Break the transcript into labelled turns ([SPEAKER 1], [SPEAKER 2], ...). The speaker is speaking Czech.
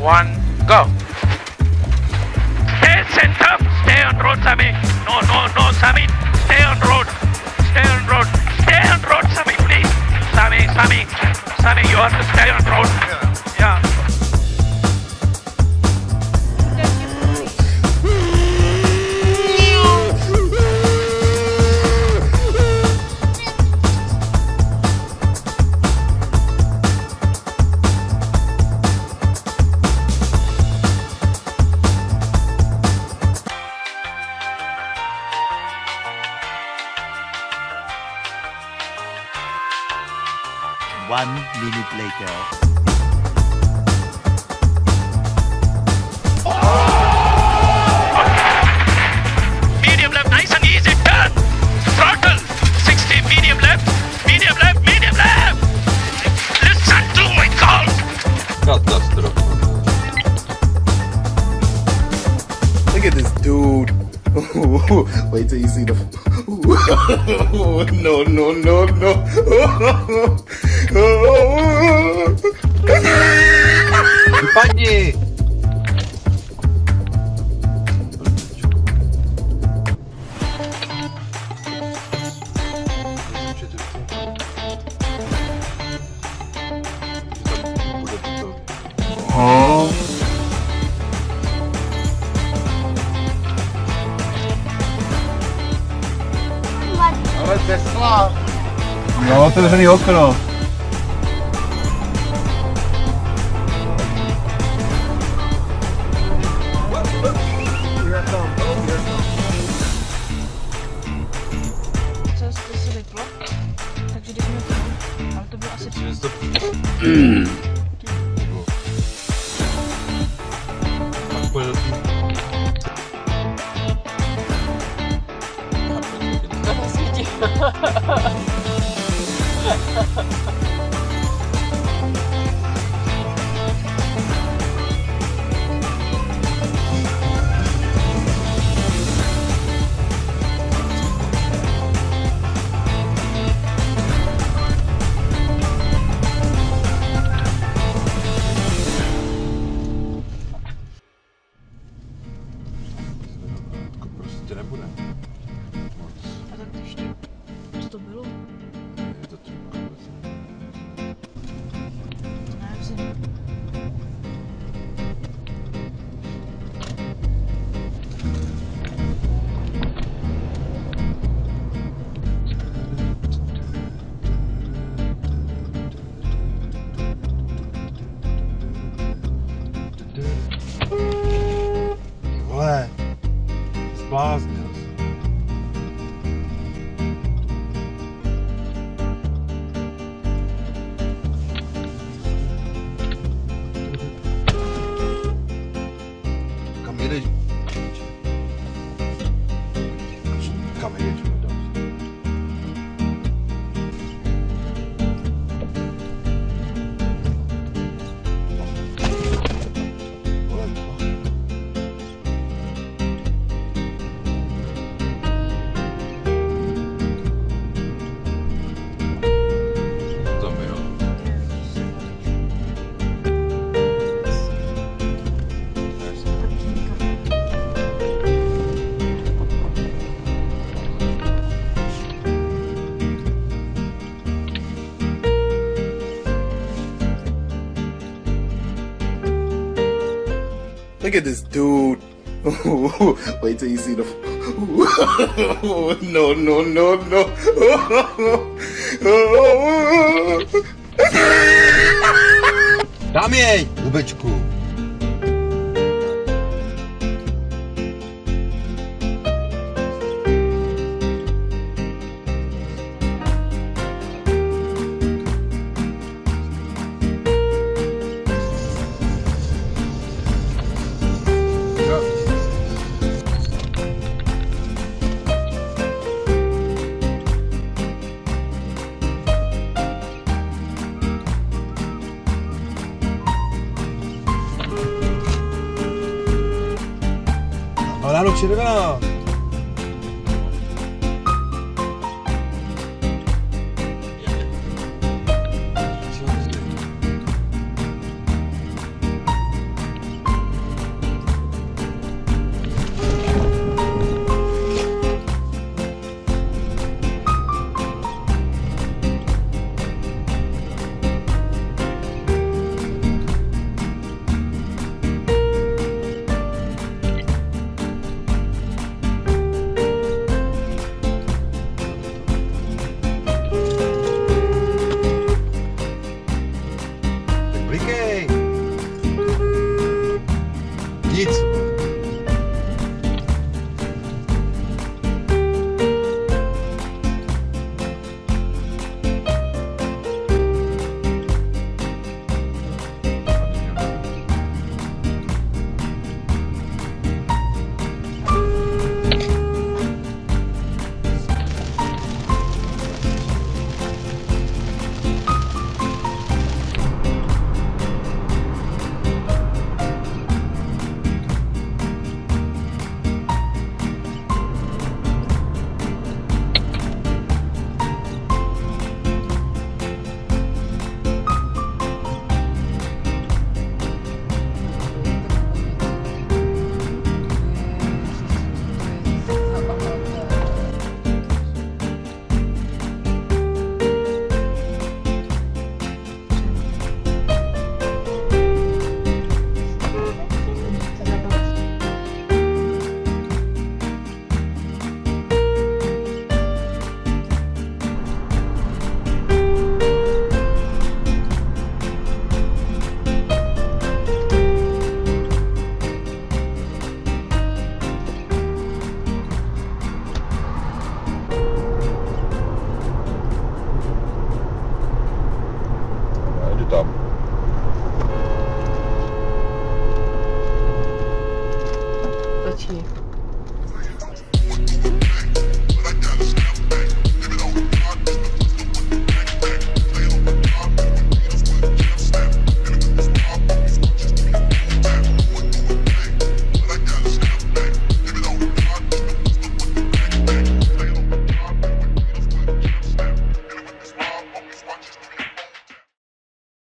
[SPEAKER 1] 1, go. Stay center. Stay on road, Sami. No, Sami. Stay on road. Stay on road. Stay on road, Sami, please. Sami, you have to stay on road. Yeah.
[SPEAKER 2] One minute later.
[SPEAKER 1] Medium left, nice and easy, turn, throttle, 60, medium left, medium left, medium left. Listen to my call.
[SPEAKER 3] Katastrofa.
[SPEAKER 4] Look at this dude. Wait till you see the. No.
[SPEAKER 3] Wypadnij!
[SPEAKER 4] Ale Tesla.
[SPEAKER 5] No, otevřený okno.
[SPEAKER 6] Co se vyplo, takže když jsme tam, ale to bylo asi...
[SPEAKER 3] Tak pojď do tý.
[SPEAKER 6] To nesvítí.
[SPEAKER 3] Prostě nebude.
[SPEAKER 6] A tak to ještě, co to bylo?
[SPEAKER 3] Je to třeba vůbec nevím.
[SPEAKER 6] Nevím.
[SPEAKER 3] Vole, zbláznil se. Kam jedeš? Kam jedeš?
[SPEAKER 4] Look at this dude. Wait till you see the. No.
[SPEAKER 3] Dám jej, Lubečku. Ráno červená.